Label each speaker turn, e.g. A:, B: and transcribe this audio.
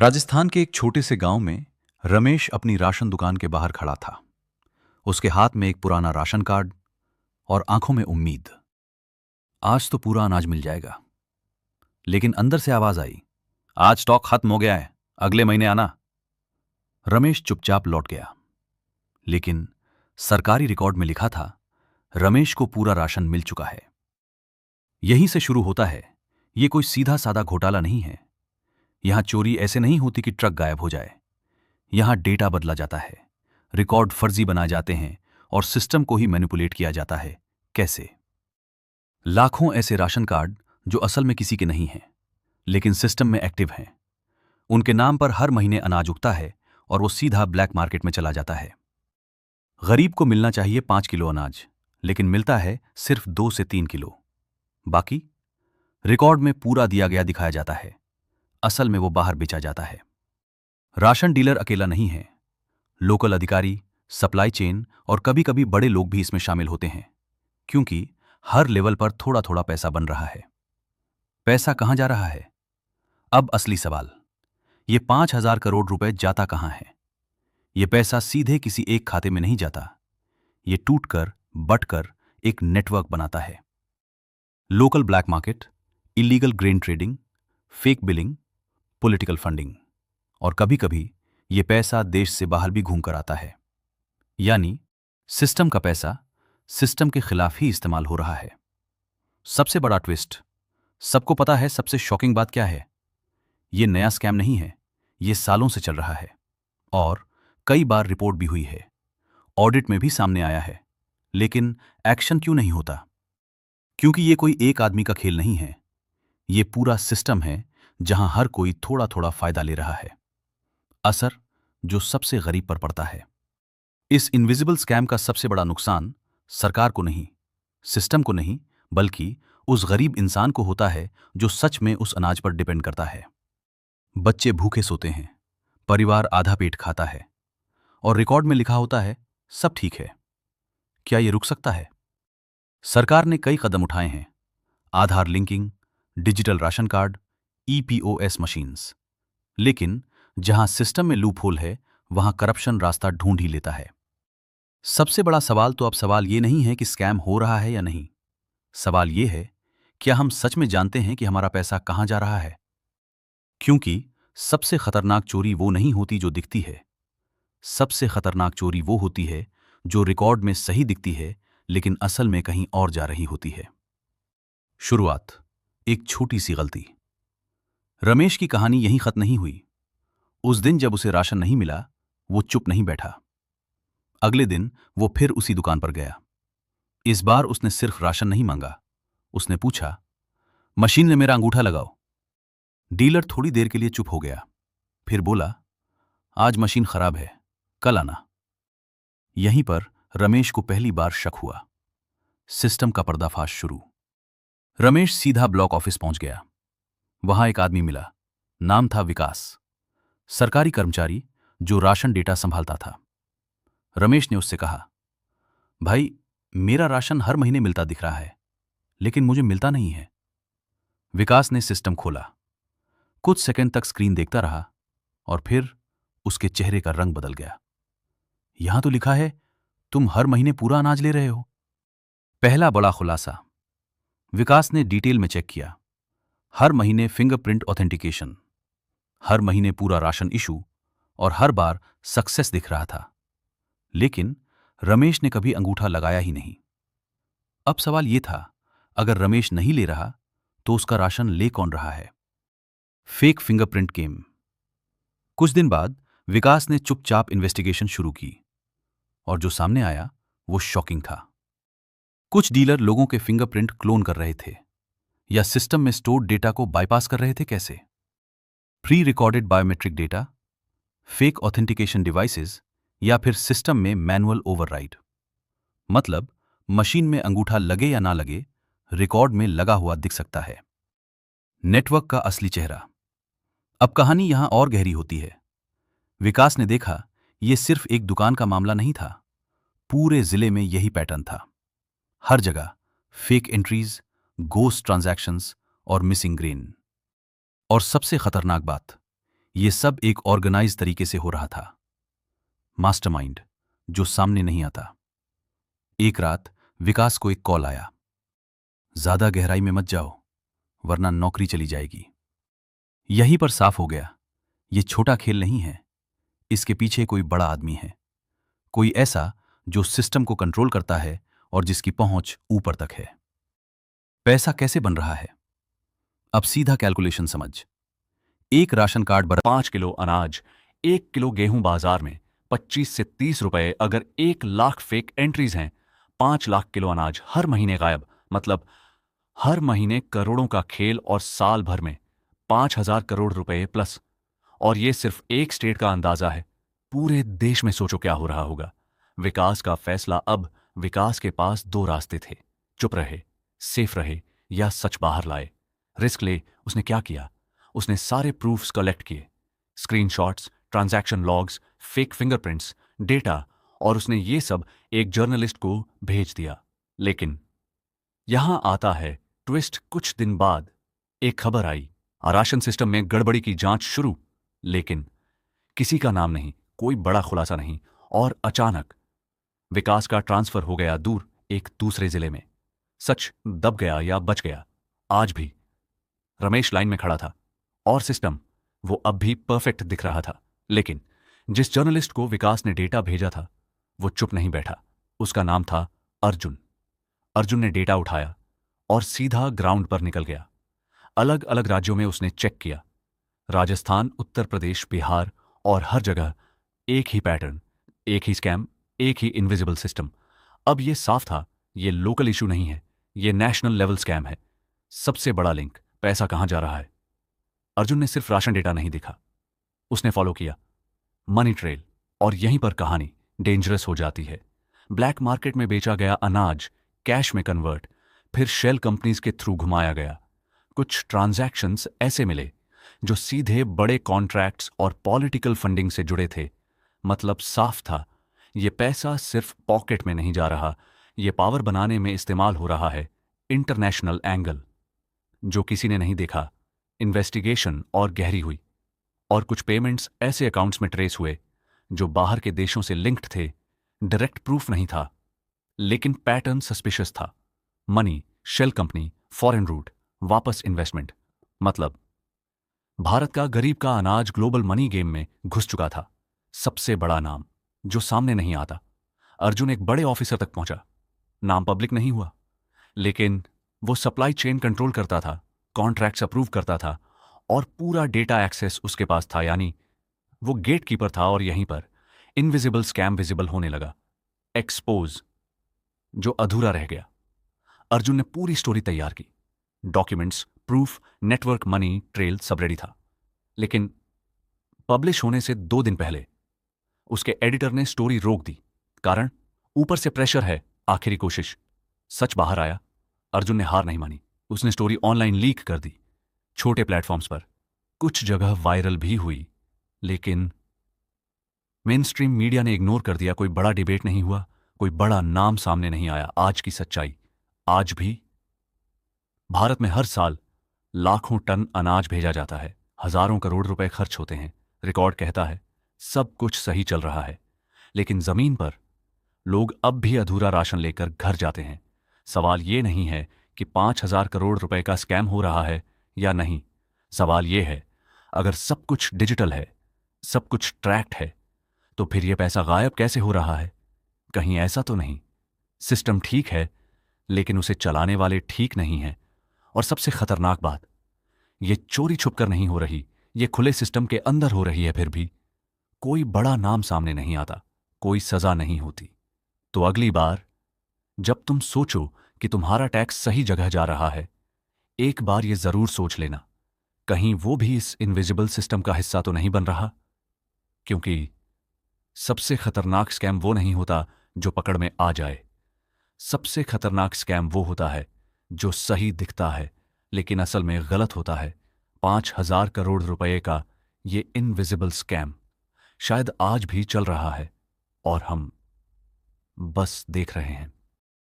A: राजस्थान के एक छोटे से गांव में रमेश अपनी राशन दुकान के बाहर खड़ा था। उसके हाथ में एक पुराना राशन कार्ड और आंखों में उम्मीद। आज तो पूरा अनाज मिल जाएगा। लेकिन अंदर से आवाज आई, आज स्टॉक खत्म हो गया है, अगले महीने आना। रमेश चुपचाप लौट गया। लेकिन सरकारी रिकॉर्ड में लिखा था, रमेश को पूरा राशन मिल चुका है। यहीं से शुरू होता है। ये कोई सीधा साधा घोटाला नहीं है। यहां चोरी ऐसे नहीं होती कि ट्रक गायब हो जाए। यहां डेटा बदला जाता है, रिकॉर्ड फर्जी बनाए जाते हैं और सिस्टम को ही मैनिपुलेट किया जाता है। कैसे? लाखों ऐसे राशन कार्ड जो असल में किसी के नहीं हैं, लेकिन सिस्टम में एक्टिव हैं। उनके नाम पर हर महीने अनाज उगता है और वो सीधा ब्लैक मार्केट में चला जाता है। गरीब को मिलना चाहिए 5 किलो अनाज, लेकिन मिलता है सिर्फ 2 से 3 किलो। बाकी रिकॉर्ड में पूरा दिया गया दिखाया जाता है, असल में वो बाहर बेचा जाता है। राशन डीलर अकेला नहीं है। लोकल अधिकारी, सप्लाई चेन और कभी कभी बड़े लोग भी इसमें शामिल होते हैं, क्योंकि हर लेवल पर थोड़ा थोड़ा पैसा बन रहा है। पैसा कहां जा रहा है? अब असली सवाल, ये 5,000 करोड़ रुपए जाता कहां है? ये पैसा सीधे किसी एक खाते में नहीं जाता। ये टूटकर बटकर एक नेटवर्क बनाता है। Local black market, illegal grain trading, fake billing, political funding, और कभी कभी ये पैसा देश से बाहर भी घूम कर आता है। यानी सिस्टम का पैसा सिस्टम के खिलाफ ही इस्तेमाल हो रहा है। सबसे बड़ा ट्विस्ट, सबको पता है सबसे शॉकिंग बात क्या है? ये नया स्कैम नहीं है, ये सालों से चल रहा है और कई बार रिपोर्ट भी हुई है, ऑडिट में भी सामने आया है। लेकिन एक्शन क्यों नहीं होता? क्योंकि ये कोई एक आदमी का खेल नहीं है। ये पूरा सिस्टम है जहां हर कोई थोड़ा थोड़ा फायदा ले रहा है। असर जो सबसे गरीब पर पड़ता है। इस इनविजिबल स्कैम का सबसे बड़ा नुकसान सरकार को नहीं, सिस्टम को नहीं, बल्कि उस गरीब इंसान को होता है जो सच में उस अनाज पर डिपेंड करता है। बच्चे भूखे सोते हैं, परिवार आधा पेट खाता है, और रिकॉर्ड में लिखा होता है सब ठीक है। क्या ये रुक सकता है? सरकार ने कई कदम उठाए हैं, Aadhaar linking, digital ration card, ePOS machines. लेकिन जहां सिस्टम में लूप होल है, वहां करप्शन रास्ता ढूंढ ही लेता है। सबसे बड़ा सवाल तो अब सवाल ये नहीं है कि स्कैम हो रहा है या नहीं। सवाल ये है, क्या हम सच में जानते हैं कि हमारा पैसा कहां जा रहा है? क्योंकि सबसे खतरनाक चोरी वो नहीं होती जो दिखती है। सबसे खतरनाक चोरी वो होती है जो रिकॉर्ड में सही दिखती है, लेकिन असल में कहीं और जा रही होती है। शुरुआत, एक छोटी सी गलती। रमेश की कहानी यहीं खत्म नहीं हुई। उस दिन जब उसे राशन नहीं मिला, वो चुप नहीं बैठा। अगले दिन वो फिर उसी दुकान पर गया। इस बार उसने सिर्फ राशन नहीं मांगा, उसने पूछा, मशीन में मेरा अंगूठा लगाओ। डीलर थोड़ी देर के लिए चुप हो गया, फिर बोला, आज मशीन खराब है, कल आना। यहीं पर रमेश को पहली बार शक हुआ। सिस्टम का पर्दाफाश शुरू। रमेश सीधा ब्लॉक ऑफिस पहुंच गया। वहां एक आदमी मिला, नाम था विकास, सरकारी कर्मचारी जो राशन डेटा संभालता था। रमेश ने उससे कहा, भाई, मेरा राशन हर महीने मिलता दिख रहा है, लेकिन मुझे मिलता नहीं है। विकास ने सिस्टम खोला, कुछ सेकंड तक स्क्रीन देखता रहा और फिर उसके चेहरे का रंग बदल गया। यहां तो लिखा है तुम हर महीने पूरा अनाज ले रहे हो। पहला बड़ा खुलासा। विकास ने डिटेल में चेक किया। हर महीने फिंगरप्रिंट ऑथेंटिकेशन, हर महीने पूरा राशन इशू, और हर बार सक्सेस दिख रहा था। लेकिन रमेश ने कभी अंगूठा लगाया ही नहीं। अब सवाल यह था, अगर रमेश नहीं ले रहा तो उसका राशन ले कौन रहा है? Fake fingerprint game. कुछ दिन बाद विकास ने चुपचाप इन्वेस्टिगेशन शुरू की, और जो सामने आया वो शॉकिंग था। कुछ डीलर लोगों के फिंगरप्रिंट क्लोन कर रहे थे, या सिस्टम में स्टोर्ड डेटा को बाईपास कर रहे थे। कैसे? Pre recorded biometric data, fake authentication devices, या फिर सिस्टम में मैनुअल ओवरराइड। मतलब मशीन में अंगूठा लगे या ना लगे, रिकॉर्ड में लगा हुआ दिख सकता है। नेटवर्क का असली चेहरा। अब कहानी यहां और गहरी होती है। विकास ने देखा, यह सिर्फ एक दुकान का मामला नहीं था, पूरे जिले में यही पैटर्न था। हर जगह फेक एंट्रीज, गोस्ट ट्रांजैक्शंस और मिसिंग ग्रेन। और सबसे खतरनाक बात, ये सब एक ऑर्गेनाइज तरीके से हो रहा था। मास्टरमाइंड जो सामने नहीं आता। एक रात विकास को एक कॉल आया, ज्यादा गहराई में मत जाओ वरना नौकरी चली जाएगी। यहीं पर साफ हो गया, ये छोटा खेल नहीं है, इसके पीछे कोई बड़ा आदमी है, कोई ऐसा जो सिस्टम को कंट्रोल करता है और जिसकी पहुंच ऊपर तक है। पैसा कैसे बन रहा है? अब सीधा कैलकुलेशन समझ। एक राशन कार्ड बना
B: 5 किलो अनाज, 1 किलो गेहूं बाजार में 25 से 30 रुपए। अगर 1 लाख फेक एंट्रीज हैं, 5 लाख किलो अनाज हर महीने गायब। मतलब हर महीने करोड़ों का खेल और साल भर में 5,000 करोड़ रुपए प्लस। और ये सिर्फ एक स्टेट का अंदाजा है, पूरे देश में सोचो क्या हो रहा होगा। विकास का फैसला अब, विकास के पास दो रास्ते थे, चुप रहे, सेफ रहे या सच बाहर लाए। रिस्क ले। उसने क्या किया? उसने सारे प्रूफ्स कलेक्ट किए, screenshots, transaction logs, fake fingerprints, data, और उसने ये सब एक जर्नलिस्ट को भेज दिया। लेकिन यहां आता है ट्विस्ट। कुछ दिन बाद एक खबर आई, राशन सिस्टम में गड़बड़ी की जांच शुरू। लेकिन किसी का नाम नहीं, कोई बड़ा खुलासा नहीं, और अचानक विकास का ट्रांसफर हो गया दूर, एक दूसरे जिले में। सच दब गया या बच गया? आज भी रमेश लाइन में खड़ा था, और सिस्टम वो अब भी परफेक्ट दिख रहा था। लेकिन जिस जर्नलिस्ट को विकास ने डेटा भेजा था, वो चुप नहीं बैठा। उसका नाम था अर्जुन। अर्जुन ने डेटा उठाया और सीधा ग्राउंड पर निकल गया। अलग अलग राज्यों में उसने चेक किया, राजस्थान, उत्तर प्रदेश, बिहार, और हर जगह एक ही पैटर्न, एक ही स्कैम, एक ही इनविजिबल सिस्टम। अब यह साफ था, यह लोकल इशू नहीं है, यह नेशनल लेवल स्कैम है। सबसे बड़ा लिंक, पैसा कहां जा रहा है? अर्जुन ने सिर्फ राशन डेटा नहीं देखा, उसने फॉलो किया मनी ट्रेल। और यहीं पर कहानी डेंजरस हो जाती है। ब्लैक मार्केट में बेचा गया अनाज कैश में कन्वर्ट, फिर शेल कंपनीज के थ्रू घुमाया गया। कुछ ट्रांजैक्शंस ऐसे मिले जो सीधे बड़े कॉन्ट्रैक्ट्स और पॉलिटिकल फंडिंग से जुड़े थे। मतलब साफ था, ये पैसा सिर्फ पॉकेट में नहीं जा रहा, ये पावर बनाने में इस्तेमाल हो रहा है। इंटरनेशनल एंगल जो किसी ने नहीं देखा। इन्वेस्टिगेशन और गहरी हुई, और कुछ पेमेंट्स ऐसे अकाउंट्स में ट्रेस हुए जो बाहर के देशों से लिंक्ड थे। डायरेक्ट प्रूफ नहीं था, लेकिन पैटर्न सस्पिशियस था। Money, shell company, foreign route, वापस इन्वेस्टमेंट। मतलब भारत का गरीब का अनाज ग्लोबल मनी गेम में घुस चुका था। सबसे बड़ा नाम जो सामने नहीं आता। अर्जुन एक बड़े ऑफिसर तक पहुंचा। नाम पब्लिक नहीं हुआ, लेकिन वो सप्लाई चेन कंट्रोल करता था, कॉन्ट्रैक्ट्स अप्रूव करता था, और पूरा डेटा एक्सेस उसके पास था। यानी वो गेट कीपर था। और यहीं पर इनविजिबल स्कैम विजिबल होने लगा, एक्सपोज जो अधूरा रह गया। अर्जुन ने पूरी स्टोरी तैयार की, documents, proof, network, money trail सब रेडी था। लेकिन पब्लिश होने से 2 दिन पहले उसके एडिटर ने स्टोरी रोक दी। कारण, ऊपर से प्रेशर है, आखिरी कोशिश। सच बाहर आया, अर्जुन ने हार नहीं मानी। उसने स्टोरी ऑनलाइन लीक कर दी, छोटे प्लेटफॉर्म्स पर, कुछ जगह वायरल भी हुई। लेकिन मेन स्ट्रीम मीडिया ने इग्नोर कर दिया। कोई बड़ा डिबेट नहीं हुआ, कोई बड़ा नाम सामने नहीं आया। आज की सच्चाई, आज भी भारत में हर साल लाखों टन अनाज भेजा जाता है, हजारों करोड़ रुपए खर्च होते हैं। रिकॉर्ड कहता है सब कुछ सही चल रहा है, लेकिन जमीन पर लोग अब भी अधूरा राशन लेकर घर जाते हैं। सवाल ये नहीं है कि 5,000 करोड़ रुपए का स्कैम हो रहा है या नहीं। सवाल ये है, अगर सब कुछ डिजिटल है, सब कुछ ट्रैक्ड है, तो फिर यह पैसा गायब कैसे हो रहा है? कहीं ऐसा तो नहीं सिस्टम ठीक है, लेकिन उसे चलाने वाले ठीक नहीं हैं? और सबसे खतरनाक बात, यह चोरी छुपकर नहीं हो रही, यह खुले सिस्टम के अंदर हो रही है। फिर भी कोई बड़ा नाम सामने नहीं आता, कोई सजा नहीं होती। तो अगली बार जब तुम सोचो कि तुम्हारा टैक्स सही जगह जा रहा है, एक बार यह जरूर सोच लेना, कहीं वो भी इस इनविजिबल सिस्टम का हिस्सा तो नहीं बन रहा। क्योंकि सबसे खतरनाक स्कैम वो नहीं होता जो पकड़ में आ जाए। सबसे खतरनाक स्कैम वो होता है जो सही दिखता है, लेकिन असल में गलत होता है। 5,000 करोड़ रुपए का ये इनविजिबल स्कैम शायद आज भी चल रहा है, और हम बस देख रहे हैं।